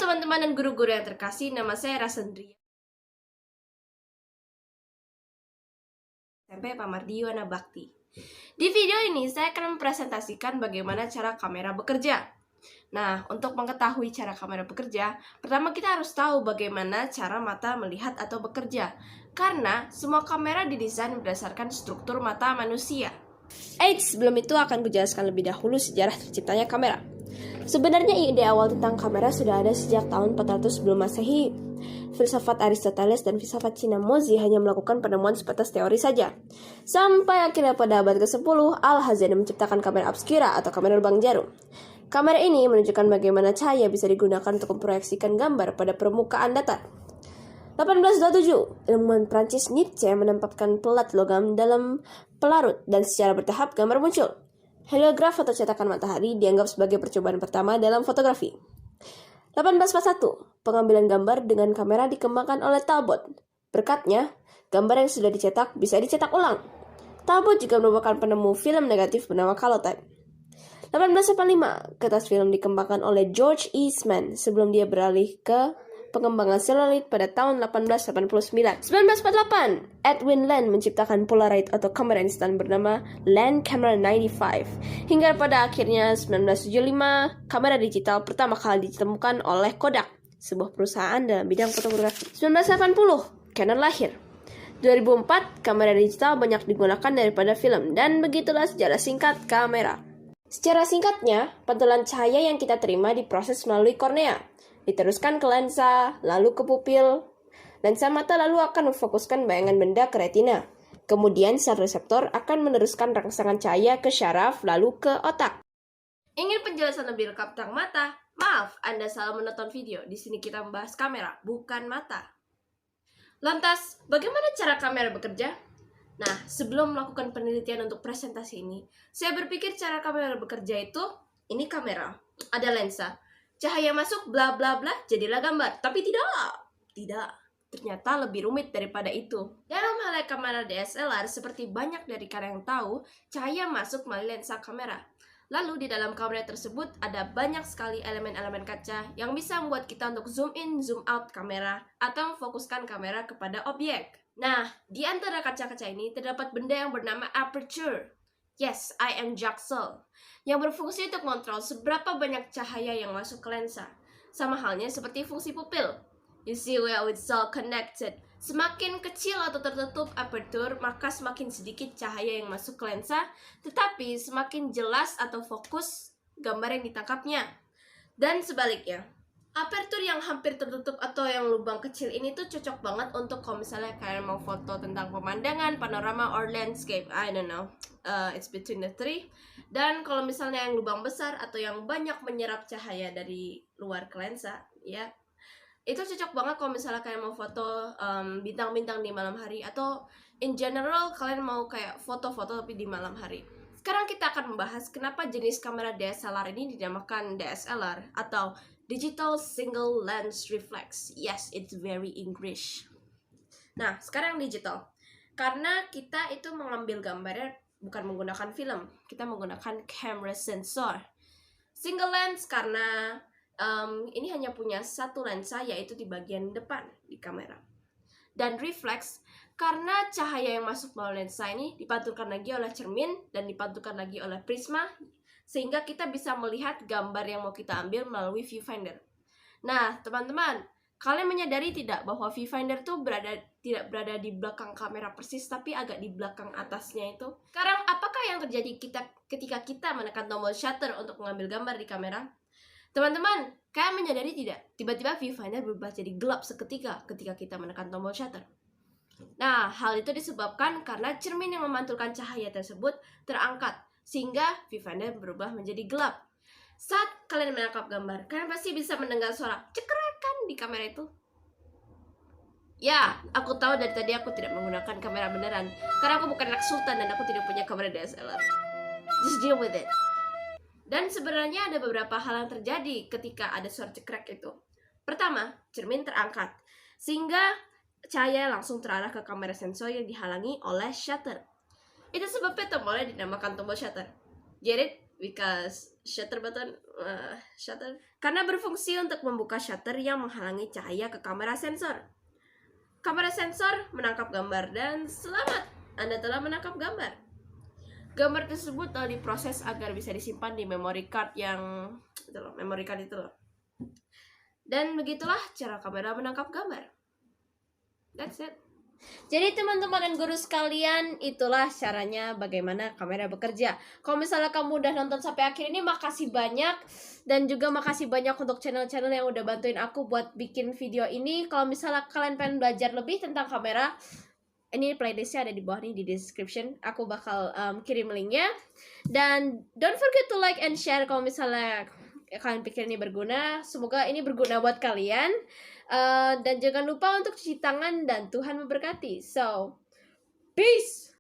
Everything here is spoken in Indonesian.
teman-teman dan guru-guru yang terkasih, nama saya Rasendria. SMP Pamardiwana Bakti. Di video ini saya akan mempresentasikan bagaimana cara kamera bekerja. Nah, untuk mengetahui cara kamera bekerja, pertama kita harus tahu bagaimana cara mata melihat atau bekerja. Karena semua kamera didesain berdasarkan struktur mata manusia. Sebelum itu akan kujelaskan lebih dahulu sejarah terciptanya kamera. Sebenarnya ide awal tentang kamera sudah ada sejak tahun 400 sebelum Masehi. Filsafat Aristoteles dan filsafat Cina Mozi hanya melakukan penemuan sebatas teori saja. Sampai akhirnya pada abad ke-10, Al-Hazani menciptakan kamera obscura atau kamera lubang jarum. Kamera ini menunjukkan bagaimana cahaya bisa digunakan untuk memproyeksikan gambar pada permukaan datar. 1827, ilmuwan Prancis Nietzsche menempatkan pelat logam dalam pelarut dan secara bertahap gambar muncul. Heliograf atau cetakan matahari dianggap sebagai percobaan pertama dalam fotografi. 1841, pengambilan gambar dengan kamera dikembangkan oleh Talbot. Berkatnya, gambar yang sudah dicetak bisa dicetak ulang. Talbot juga merupakan penemu film negatif bernama Calotype. 1885, kertas film dikembangkan oleh George Eastman sebelum dia beralih ke pengembangan seluloid pada tahun 1889. 1948, Edwin Land menciptakan Polaroid atau kamera instan bernama Land Camera 95. Hingga pada akhirnya 1975, kamera digital pertama kali ditemukan oleh Kodak, sebuah perusahaan dalam bidang fotografi. 1980, Canon lahir. 2004, kamera digital banyak digunakan daripada film, dan begitulah sejarah singkat kamera. Secara singkatnya, pantulan cahaya yang kita terima diproses melalui kornea, diteruskan ke lensa, lalu ke pupil. Lensa mata lalu akan memfokuskan bayangan benda ke retina. Kemudian sel reseptor akan meneruskan rangsangan cahaya ke syaraf, lalu ke otak. Ingin penjelasan lebih lengkap tentang mata? Maaf, Anda salah menonton video. Di sini kita membahas kamera, bukan mata. Lantas, bagaimana cara kamera bekerja? Nah, sebelum melakukan penelitian untuk presentasi ini, saya berpikir cara kamera bekerja itu, ini kamera, ada lensa. Cahaya masuk, bla bla bla, jadilah gambar. Tapi tidak. Ternyata lebih rumit daripada itu. Dalam hal kamera DSLR, seperti banyak dari kalian yang tahu, cahaya masuk melalui lensa kamera. Lalu di dalam kamera tersebut ada banyak sekali elemen-elemen kaca yang bisa membuat kita untuk zoom in, zoom out kamera, atau memfokuskan kamera kepada objek. Nah, di antara kaca-kaca ini terdapat benda yang bernama aperture. Yes, I am Jaksel, yang berfungsi untuk mengontrol seberapa banyak cahaya yang masuk ke lensa. Sama halnya seperti fungsi pupil. You see how it's all connected. Semakin kecil atau tertutup aperture, maka semakin sedikit cahaya yang masuk ke lensa, tetapi semakin jelas atau fokus gambar yang ditangkapnya. Dan sebaliknya, aperture yang hampir tertutup atau yang lubang kecil ini tuh cocok banget untuk kalau misalnya kalian mau foto tentang pemandangan, panorama, or landscape. I don't know. It's between the three. Dan kalau misalnya yang lubang besar atau yang banyak menyerap cahaya dari luar ke lensa, ya, itu cocok banget kalau misalnya kalian mau foto bintang-bintang di malam hari, atau in general kalian mau kayak foto-foto tapi di malam hari. Sekarang kita akan membahas kenapa jenis kamera DSLR ini dinamakan DSLR atau Digital Single Lens Reflex. Yes, it's very English. Nah, sekarang digital. Karena kita itu mengambil gambarnya bukan menggunakan film, kita menggunakan camera sensor. Single lens karena ini hanya punya satu lensa, yaitu di bagian depan di kamera. Dan reflex karena cahaya yang masuk melalui lensa ini dipantulkan lagi oleh cermin dan dipantulkan lagi oleh prisma, sehingga kita bisa melihat gambar yang mau kita ambil melalui viewfinder. Nah, teman-teman, kalian menyadari tidak bahwa viewfinder tuh tidak berada di belakang kamera persis, tapi agak di belakang atasnya itu? Sekarang, apakah yang terjadi ketika kita menekan tombol shutter untuk mengambil gambar di kamera? Teman-teman, kalian menyadari tidak? Tiba-tiba viewfinder berubah jadi gelap seketika ketika kita menekan tombol shutter. Nah, hal itu disebabkan karena cermin yang memantulkan cahaya tersebut terangkat, sehingga viewfinder berubah menjadi gelap. Saat kalian menangkap gambar, kalian pasti bisa mendengar suara cekrekan di kamera itu. Ya, aku tahu dari tadi aku tidak menggunakan kamera beneran, karena aku bukan anak sultan dan aku tidak punya kamera DSLR. Just deal with it. Dan sebenarnya ada beberapa hal yang terjadi ketika ada suara cekrek itu. Pertama, cermin terangkat, sehingga cahaya langsung terarah ke kamera sensor yang dihalangi oleh shutter. Itu sebabnya tombolnya dinamakan tombol shutter. Get it? because shutter button karena berfungsi untuk membuka shutter yang menghalangi cahaya ke kamera sensor. Kamera sensor menangkap gambar dan selamat, Anda telah menangkap gambar. Gambar tersebut telah diproses agar bisa disimpan di memory card yang itu loh. Dan begitulah cara kamera menangkap gambar. That's it. Jadi teman-teman dan guru sekalian, itulah caranya bagaimana kamera bekerja. Kalau misalnya kamu udah nonton sampai akhir ini, makasih banyak. Dan juga makasih banyak untuk channel-channel yang udah bantuin aku buat bikin video ini. Kalau misalnya kalian pengen belajar lebih tentang kamera, ini playlistnya ada di bawah nih di description. Aku bakal kirim linknya. Dan don't forget to like and share kalau misalnya kalian pikir ini berguna. Semoga ini berguna buat kalian. Dan jangan lupa untuk cuci tangan dan Tuhan memberkati. So, peace!